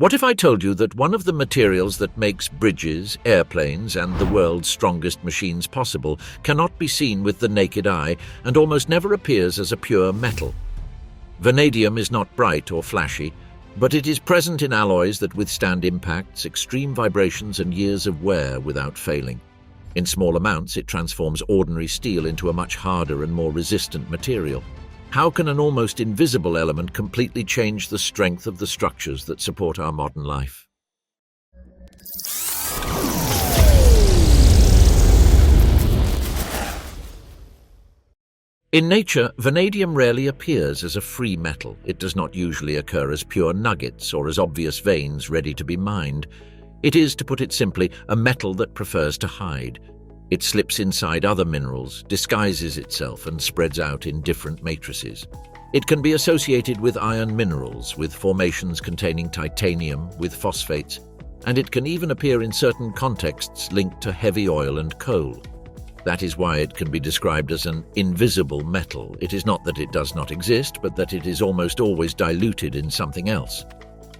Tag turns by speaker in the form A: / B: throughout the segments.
A: What if I told you that one of the materials that makes bridges, airplanes, and the world's strongest machines possible cannot be seen with the naked eye and almost never appears as a pure metal? Vanadium is not bright or flashy, but it is present in alloys that withstand impacts, extreme vibrations, and years of wear without failing. In small amounts, it transforms ordinary steel into a much harder and more resistant material. How can an almost invisible element completely change the strength of the structures that support our modern life? In nature, vanadium rarely appears as a free metal. It does not usually occur as pure nuggets or as obvious veins ready to be mined. It is, to put it simply, a metal that prefers to hide. It slips inside other minerals, disguises itself, and spreads out in different matrices. It can be associated with iron minerals, with formations containing titanium, with phosphates, and it can even appear in certain contexts linked to heavy oil and coal. That is why it can be described as an invisible metal. It is not that it does not exist, but that it is almost always diluted in something else.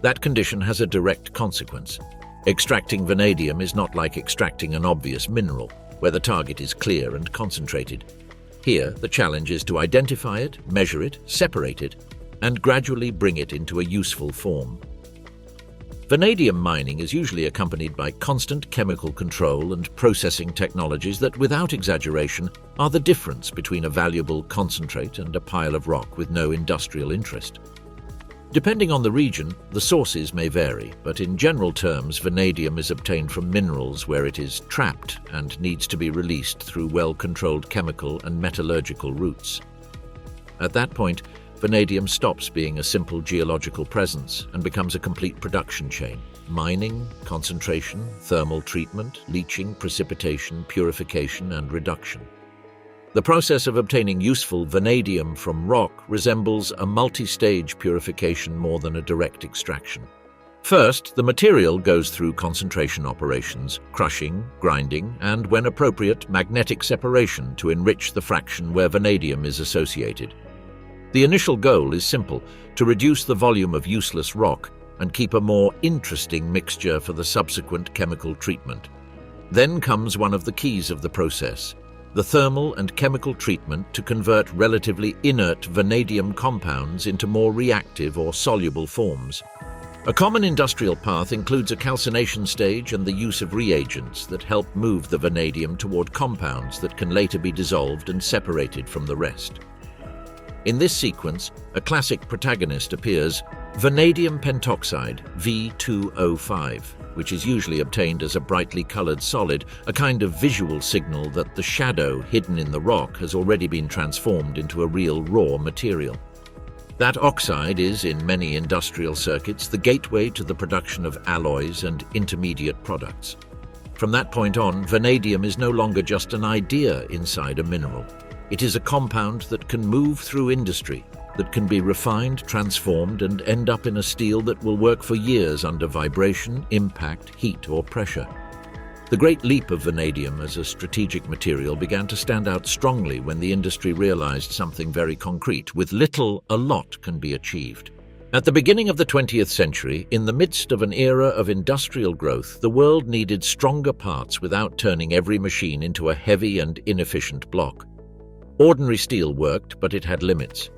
A: That condition has a direct consequence. Extracting vanadium is not like extracting an obvious mineral, where the target is clear and concentrated. Here, the challenge is to identify it, measure it, separate it, and gradually bring it into a useful form. Vanadium mining is usually accompanied by constant chemical control and processing technologies that, without exaggeration, are the difference between a valuable concentrate and a pile of rock with no industrial interest. Depending on the region, the sources may vary, but in general terms, vanadium is obtained from minerals where it is trapped and needs to be released through well-controlled chemical and metallurgical routes. At that point, vanadium stops being a simple geological presence and becomes a complete production chain: mining, concentration, thermal treatment, leaching, precipitation, purification, and reduction. The process of obtaining useful vanadium from rock resembles a multi-stage purification more than a direct extraction. First, the material goes through concentration operations, crushing, grinding, and, when appropriate, magnetic separation to enrich the fraction where vanadium is associated. The initial goal is simple: to reduce the volume of useless rock and keep a more interesting mixture for the subsequent chemical treatment. Then comes one of the keys of the process: the thermal and chemical treatment to convert relatively inert vanadium compounds into more reactive or soluble forms. A common industrial path includes a calcination stage and the use of reagents that help move the vanadium toward compounds that can later be dissolved and separated from the rest. In this sequence, a classic protagonist appears: vanadium pentoxide, V2O5, which is usually obtained as a brightly colored solid, a kind of visual signal that the shadow hidden in the rock has already been transformed into a real raw material. That oxide is, in many industrial circuits, the gateway to the production of alloys and intermediate products. From that point on, vanadium is no longer just an idea inside a mineral. It is a compound that can move through industry, that can be refined, transformed, and end up in a steel that will work for years under vibration, impact, heat, or pressure. The great leap of vanadium as a strategic material began to stand out strongly when the industry realized something very concrete: with little, a lot can be achieved. At the beginning of the 20th century, in the midst of an era of industrial growth, the world needed stronger parts without turning every machine into a heavy and inefficient block. Ordinary steel worked, but it had limits.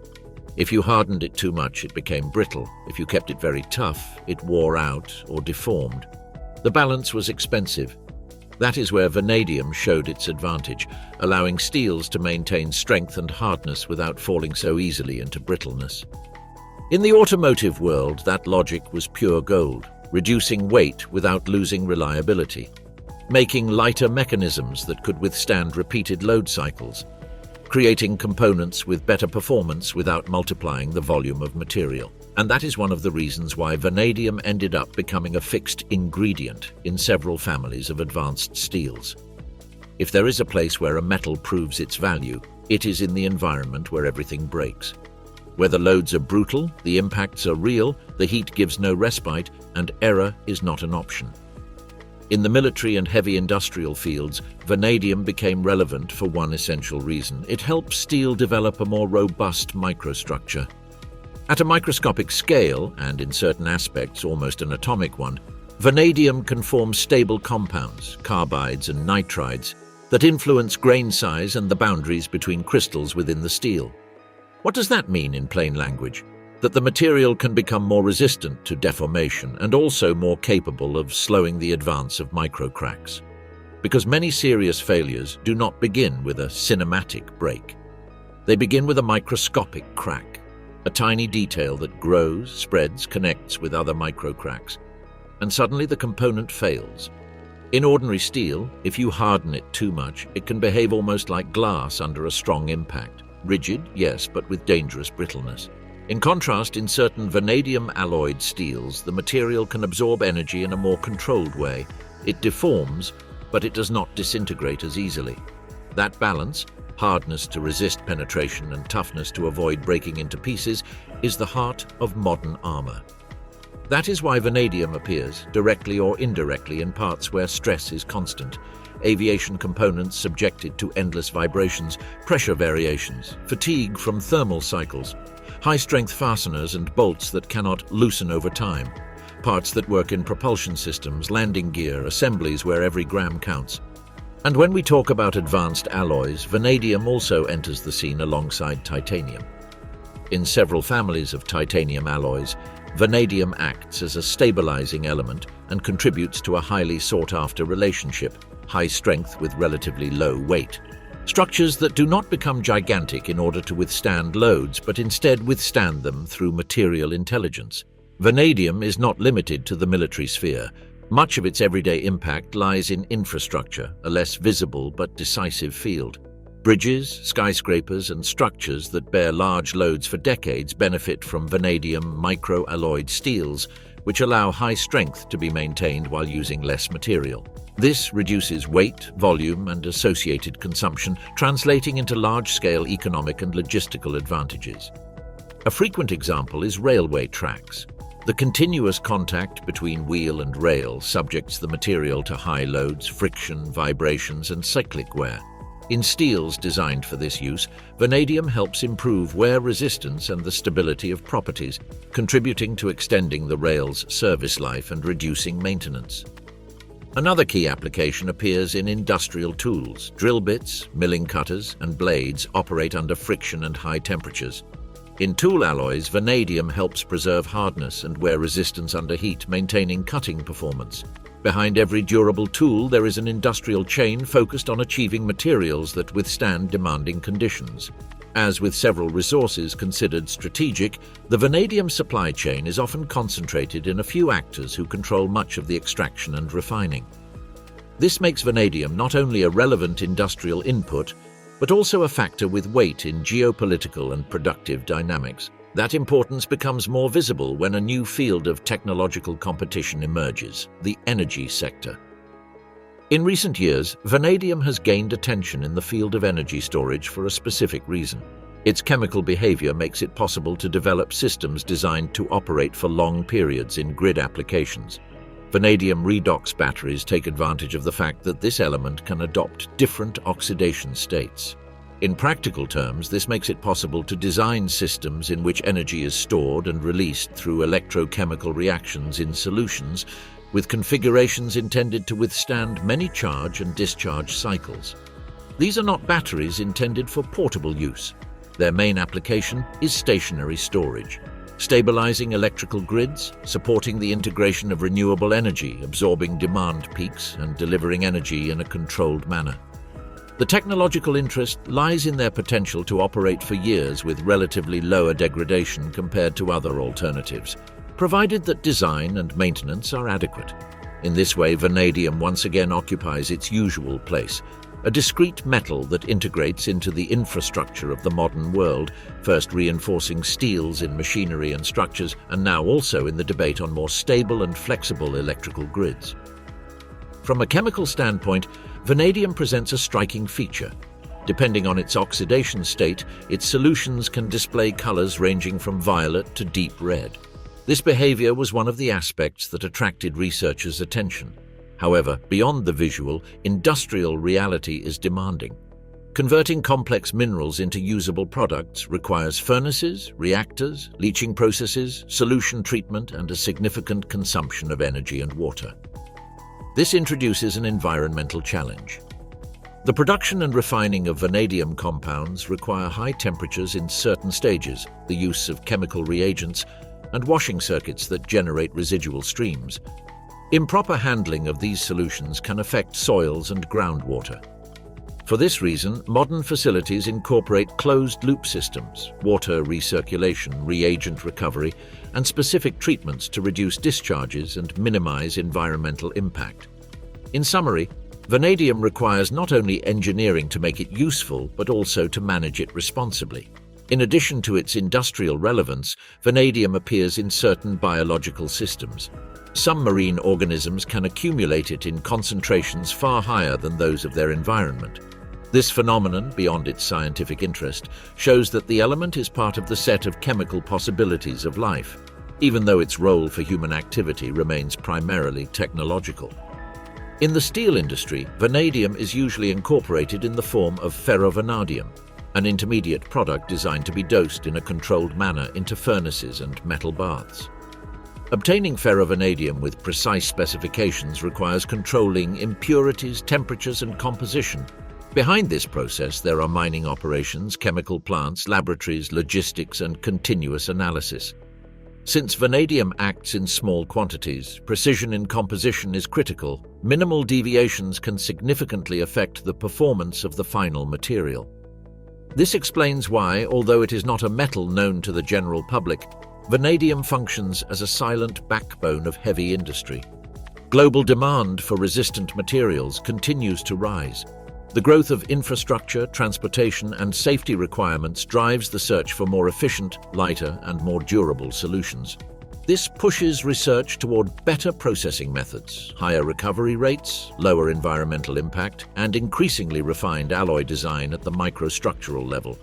A: If you hardened it too much, it became brittle. If you kept it very tough, it wore out or deformed. The balance was expensive. That is where vanadium showed its advantage, allowing steels to maintain strength and hardness without falling so easily into brittleness. In the automotive world, that logic was pure gold: reducing weight without losing reliability, making lighter mechanisms that could withstand repeated load cycles, creating components with better performance without multiplying the volume of material. And that is one of the reasons why vanadium ended up becoming a fixed ingredient in several families of advanced steels. If there is a place where a metal proves its value, it is in the environment where everything breaks. Where the loads are brutal, the impacts are real, the heat gives no respite, and error is not an option. In the military and heavy industrial fields, vanadium became relevant for one essential reason: it helps steel develop a more robust microstructure. At a microscopic scale, and in certain aspects almost an atomic one, vanadium can form stable compounds, carbides and nitrides, that influence grain size and the boundaries between crystals within the steel. What does that mean in plain language? That the material can become more resistant to deformation and also more capable of slowing the advance of microcracks. Because many serious failures do not begin with a cinematic break. They begin with a microscopic crack, a tiny detail that grows, spreads, connects with other microcracks, and suddenly the component fails. In ordinary steel, if you harden it too much, it can behave almost like glass under a strong impact. Rigid, yes, but with dangerous brittleness. In contrast, in certain vanadium alloyed steels, the material can absorb energy in a more controlled way. It deforms, but it does not disintegrate as easily. That balance, hardness to resist penetration and toughness to avoid breaking into pieces, is the heart of modern armor. That is why vanadium appears, directly or indirectly, in parts where stress is constant. Aviation components subjected to endless vibrations, pressure variations, fatigue from thermal cycles, high-strength fasteners and bolts that cannot loosen over time, parts that work in propulsion systems, landing gear, assemblies where every gram counts. And when we talk about advanced alloys, vanadium also enters the scene alongside titanium. In several families of titanium alloys, vanadium acts as a stabilizing element and contributes to a highly sought-after relationship, high strength with relatively low weight. Structures that do not become gigantic in order to withstand loads, but instead withstand them through material intelligence. Vanadium is not limited to the military sphere. Much of its everyday impact lies in infrastructure, a less visible but decisive field. Bridges, skyscrapers, and structures that bear large loads for decades benefit from vanadium microalloyed steels, which allow high strength to be maintained while using less material. This reduces weight, volume, and associated consumption, translating into large-scale economic and logistical advantages. A frequent example is railway tracks. The continuous contact between wheel and rail subjects the material to high loads, friction, vibrations, and cyclic wear. In steels designed for this use, vanadium helps improve wear resistance and the stability of properties, contributing to extending the rail's service life and reducing maintenance. Another key application appears in industrial tools. Drill bits, milling cutters, and blades operate under friction and high temperatures. In tool alloys, vanadium helps preserve hardness and wear resistance under heat, maintaining cutting performance. Behind every durable tool, there is an industrial chain focused on achieving materials that withstand demanding conditions. As with several resources considered strategic, the vanadium supply chain is often concentrated in a few actors who control much of the extraction and refining. This makes vanadium not only a relevant industrial input, but also a factor with weight in geopolitical and productive dynamics. That importance becomes more visible when a new field of technological competition emerges, the energy sector. In recent years, vanadium has gained attention in the field of energy storage for a specific reason. Its chemical behavior makes it possible to develop systems designed to operate for long periods in grid applications. Vanadium redox batteries take advantage of the fact that this element can adopt different oxidation states. In practical terms, this makes it possible to design systems in which energy is stored and released through electrochemical reactions in solutions, with configurations intended to withstand many charge and discharge cycles. These are not batteries intended for portable use. Their main application is stationary storage, stabilizing electrical grids, supporting the integration of renewable energy, absorbing demand peaks, and delivering energy in a controlled manner. The technological interest lies in their potential to operate for years with relatively lower degradation compared to other alternatives, provided that design and maintenance are adequate. In this way, vanadium once again occupies its usual place, a discrete metal that integrates into the infrastructure of the modern world, first reinforcing steels in machinery and structures, and now also in the debate on more stable and flexible electrical grids. From a chemical standpoint, vanadium presents a striking feature. Depending on its oxidation state, its solutions can display colors ranging from violet to deep red. This behavior was one of the aspects that attracted researchers' attention. However, beyond the visual, industrial reality is demanding. Converting complex minerals into usable products requires furnaces, reactors, leaching processes, solution treatment, and a significant consumption of energy and water. This introduces an environmental challenge. The production and refining of vanadium compounds require high temperatures in certain stages, the use of chemical reagents, and washing circuits that generate residual streams. Improper handling of these solutions can affect soils and groundwater. For this reason, modern facilities incorporate closed-loop systems, water recirculation, reagent recovery, and specific treatments to reduce discharges and minimize environmental impact. In summary, vanadium requires not only engineering to make it useful, but also to manage it responsibly. In addition to its industrial relevance, vanadium appears in certain biological systems. Some marine organisms can accumulate it in concentrations far higher than those of their environment. This phenomenon, beyond its scientific interest, shows that the element is part of the set of chemical possibilities of life, even though its role for human activity remains primarily technological. In the steel industry, vanadium is usually incorporated in the form of ferrovanadium, an intermediate product designed to be dosed in a controlled manner into furnaces and metal baths. Obtaining ferrovanadium with precise specifications requires controlling impurities, temperatures, and composition. Behind this process, there are mining operations, chemical plants, laboratories, logistics, and continuous analysis. Since vanadium acts in small quantities, precision in composition is critical. Minimal deviations can significantly affect the performance of the final material. This explains why, although it is not a metal known to the general public, vanadium functions as a silent backbone of heavy industry. Global demand for resistant materials continues to rise. The growth of infrastructure, transportation, and safety requirements drives the search for more efficient, lighter, and more durable solutions. This pushes research toward better processing methods, higher recovery rates, lower environmental impact, and increasingly refined alloy design at the microstructural level.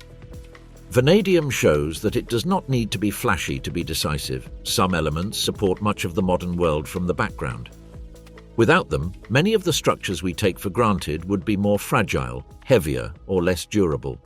A: Vanadium shows that it does not need to be flashy to be decisive. Some elements support much of the modern world from the background. Without them, many of the structures we take for granted would be more fragile, heavier, or less durable.